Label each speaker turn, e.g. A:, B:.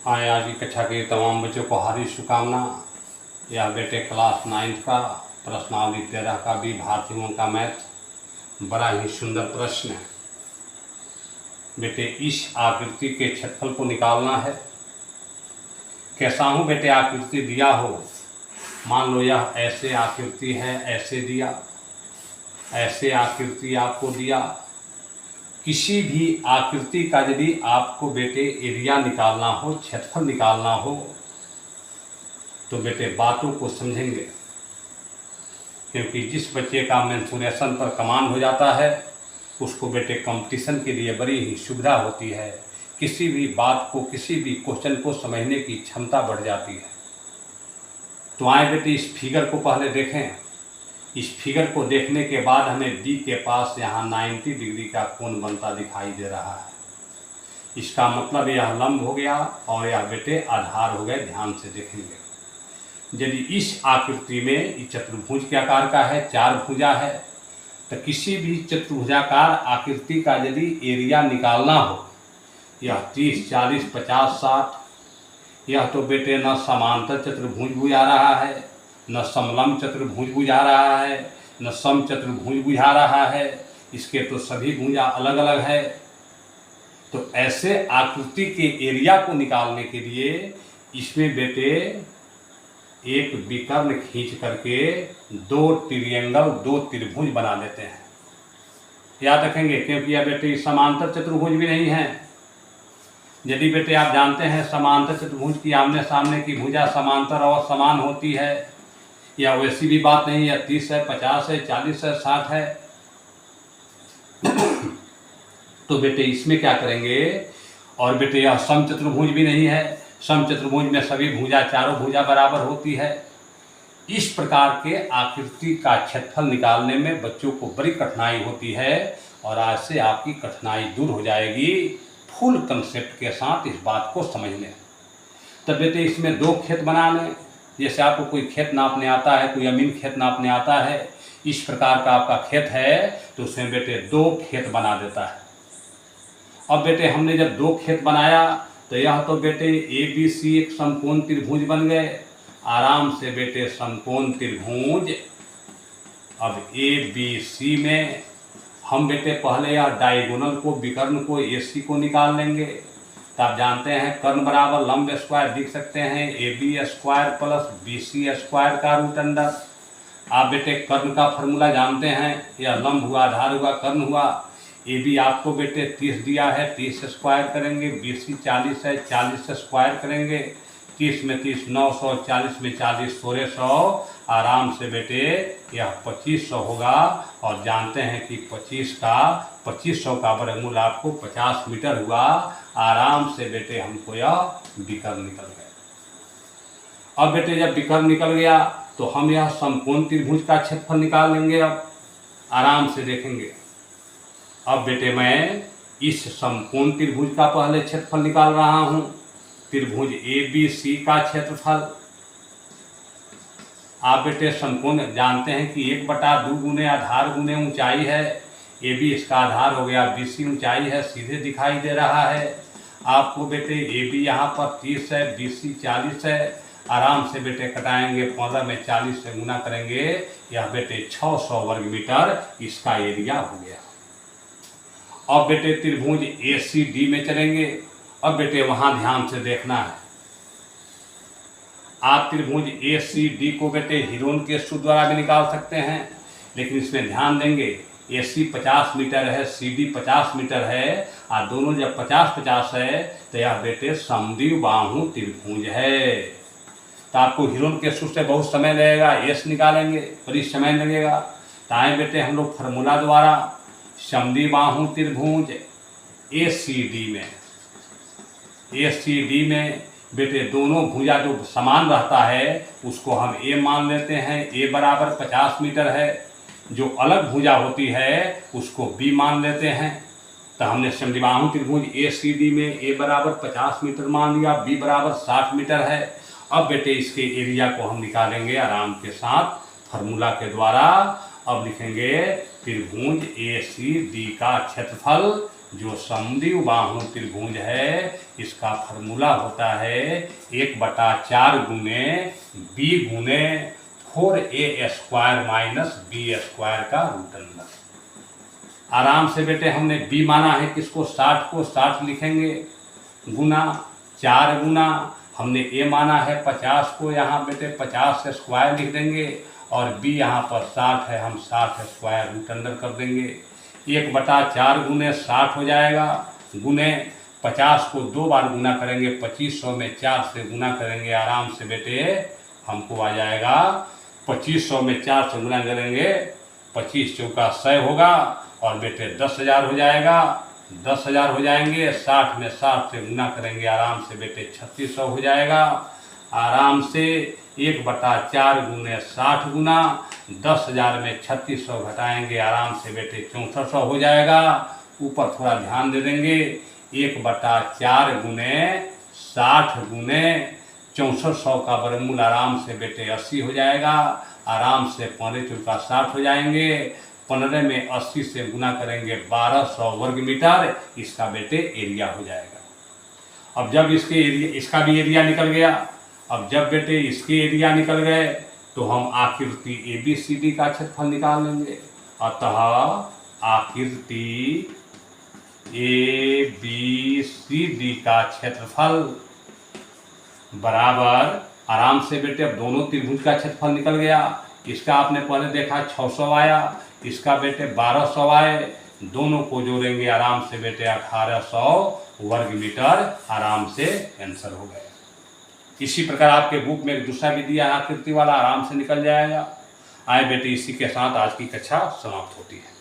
A: आए आज की कक्षा के तमाम बच्चों को हार्दिक शुभकामना। यह बेटे क्लास 9 का प्रश्नावली 13 का भी भारतीयों का मैथ बड़ा ही सुंदर प्रश्न है। बेटे इस आकृति के क्षेत्रफल को निकालना है। कैसा हूँ बेटे आकृति दिया हो, मान लो यह ऐसे आकृति है, ऐसे दिया, ऐसे आकृति आपको दिया। किसी भी आकृति का यदि आपको बेटे एरिया निकालना हो, क्षेत्रफल निकालना हो, तो बेटे बातों को समझेंगे, क्योंकि जिस बच्चे का मेंसुरेशन पर कमांड हो जाता है उसको बेटे कंपटीशन के लिए बड़ी ही सुविधा होती है। किसी भी बात को, किसी भी क्वेश्चन को समझने की क्षमता बढ़ जाती है। तो आए बेटे इस फिगर को पहले देखें। इस फिगर को देखने के बाद हमें बी के पास यहाँ 90 डिग्री का कोण बनता दिखाई दे रहा है। इसका मतलब यह लंब हो गया और यह बेटे आधार हो गए। ध्यान से देखेंगे, यदि इस आकृति में इस चतुर्भुज के आकार का है, 4 भुजा है, तो किसी भी चतुर्भुजाकार आकृति का यदि एरिया निकालना हो, यह 30, 40, 50, 60, यह तो बेटे न समांतर चतुर्भुज बुझा रहा है, न समलंब चतुर्भुज बुझा रहा है, न सम चतुर्भुज बुझा रहा है। इसके तो सभी भुजा अलग अलग है। तो ऐसे आकृति के एरिया को निकालने के लिए इसमें बेटे एक विकर्ण खींच करके 2 ट्रायंगल, 2 त्रिभुज बना लेते हैं। याद रखेंगे, क्योंकि यह बेटे समांतर चतुर्भुज भी नहीं है। यदि बेटे आप जानते हैं समांतर चतुर्भुज की आमने सामने की भुजा समांतर और समान होती है, या वैसी भी बात नहीं है, 30 है, 50 है, 40 है, 60 है, तो बेटे इसमें क्या करेंगे। और बेटे यह सम चतुर्भुज भी नहीं है। सम चतुर्भुज में सभी भुजा, चारों भुजा बराबर होती है। इस प्रकार के आकृति का क्षेत्रफल निकालने में बच्चों को बड़ी कठिनाई होती है, और आज से आपकी कठिनाई दूर हो जाएगी फुल कंसेप्ट के साथ इस बात को समझने। तब बेटे इसमें 2 खेत बनाने। जैसे आपको कोई खेत नापने आता है, कोई अमीन खेत नापने आता है, इस प्रकार का आपका खेत है, तो उसमें बेटे 2 खेत बना देता है। अब बेटे हमने जब 2 खेत बनाया तो यह तो बेटे ABC एक समकोण त्रिभुज बन गए। आराम से बेटे समकोण त्रिभुज। अब ABC में हम बेटे पहले यह डायगोनल को, विकर्ण को, AC को निकाल लेंगे। तो आप जानते हैं कर्ण बराबर लंब स्क्वायर लिख सकते हैं, AB square plus BC square का रूट अंडर। आप बेटे कर्ण का फॉर्मूला जानते हैं, यह लंब हुआ, आधार हुआ, कर्ण हुआ। AB आपको बेटे 30 दिया है, 30 स्क्वायर करेंगे। BC 40 है, 40 स्क्वायर करेंगे। 30 में 30 900, 40 में 40 1600। आराम से बेटे यह 2500 होगा। और जानते हैं कि 2500 का वर्गमूल आपको 50 मीटर हुआ। आराम से बेटे हमको यह विकर्ण निकल गया। अब बेटे जब विकर्ण निकल गया तो हम यह समकोण त्रिभुज का क्षेत्रफल निकाल लेंगे। अब आराम से देखेंगे। अब बेटे मैं इस समकोण त्रिभुज का पहले क्षेत्रफल निकाल रहा हूं। त्रिभुज ABC का क्षेत्रफल। आप बेटे समकोण जानते हैं कि 1/2 गुने आधार गुने ऊंचाई है। AB इसका आधार हो गया, BC ऊंचाई है, सीधे दिखाई दे रहा है आपको बेटे। AB यहाँ पर 30 है, BC 40 है। आराम से बेटे कटाएंगे, 15 में 40 से गुना करेंगे, यह बेटे 600 वर्ग मीटर इसका एरिया हो गया। अब बेटे त्रिभुज ACD में चलेंगे। अब बेटे वहां ध्यान से देखना है। आप त्रिभुज ACD को बेटे हीरोन के सूत्र द्वारा भी निकाल सकते हैं, लेकिन इसमें ध्यान देंगे AC 50 मीटर है, CD 50 मीटर है, और दोनों जब 50-50 है तो यह बेटे समद्विबाहु त्रिभुज है। तो आपको हीरोन के सूत्र से बहुत समय लगेगा, S निकालेंगे बड़ी समय लगेगा। तो आए बेटे हम लोग फार्मूला द्वारा समद्विबाहु त्रिभुज ACD में बेटे दोनों भुजा जो समान रहता है उसको हम A मान लेते हैं। A बराबर 50 मीटर है। जो अलग भुजा होती है उसको B मान लेते हैं। तो हमने समद्विबाहु त्रिभुज ACD में A बराबर 50 मीटर मान लिया, B बराबर 60 मीटर है। अब बेटे इसके एरिया को हम निकालेंगे आराम के साथ फार्मूला के द्वारा। अब लिखेंगे त्रिभुज ACD का क्षेत्रफल जो समद्विबाहु बाहु त्रिभुज है इसका फॉर्मूला होता है 1/4 गुने b गुने 4a² माइनस b² का रूट अंडर। आराम से बेटे हमने b माना है किसको, 60 को, 60 लिखेंगे गुना 4 गुना हमने a माना है 50 को, यहाँ बेटे 50 स्क्वायर लिख देंगे और b यहाँ पर 60 है, हम 60 स्क्वायर रूट अंडर कर देंगे। 1/4 गुने 60 हो जाएगा, गुने 50 को 2 बार गुना करेंगे 2500 में 4 से गुना करेंगे, आराम से बेटे हमको आ जाएगा 2500 में 4 से गुना करेंगे 25 चौका 100 होगा और बेटे 10,000 हो जाएगा, 10,000 हो जाएंगे। 60 में 60 से गुना करेंगे, आराम से बेटे 3600 हो जाएगा। आराम से 1/4 गुने 60 गुना 10,000 में 3600 घटाएंगे, आराम से बेटे 6400 हो जाएगा। ऊपर थोड़ा ध्यान दे देंगे, 1/4 गुने 60 गुने 6400 का वर्गमूल आराम से बेटे 80 हो जाएगा। आराम से 15 चौका 60 हो जाएंगे, 15 में 80 से गुना करेंगे 1200 वर्ग मीटर, इसका बेटे एरिया हो जाएगा। अब जब इसके एरिया, इसका भी एरिया निकल गया, अब जब बेटे इसके एरिया निकल गए तो हम आकृति ABCD का क्षेत्रफल निकाल लेंगे। अतः आकृति ABCD का क्षेत्रफल बराबर, आराम से बेटे अब दोनों त्रिभुज का क्षेत्रफल निकल गया। इसका आपने पहले देखा 600 आया, इसका बेटे 1200 आए, दोनों को जोड़ेंगे आराम से बेटे 1800 वर्ग मीटर, आराम से आंसर हो गया। इसी प्रकार आपके बुक में एक दूसरा भी दिया है आकृति वाला, आराम से निकल जाएगा। आए बेटे, इसी के साथ आज की कक्षा समाप्त होती है।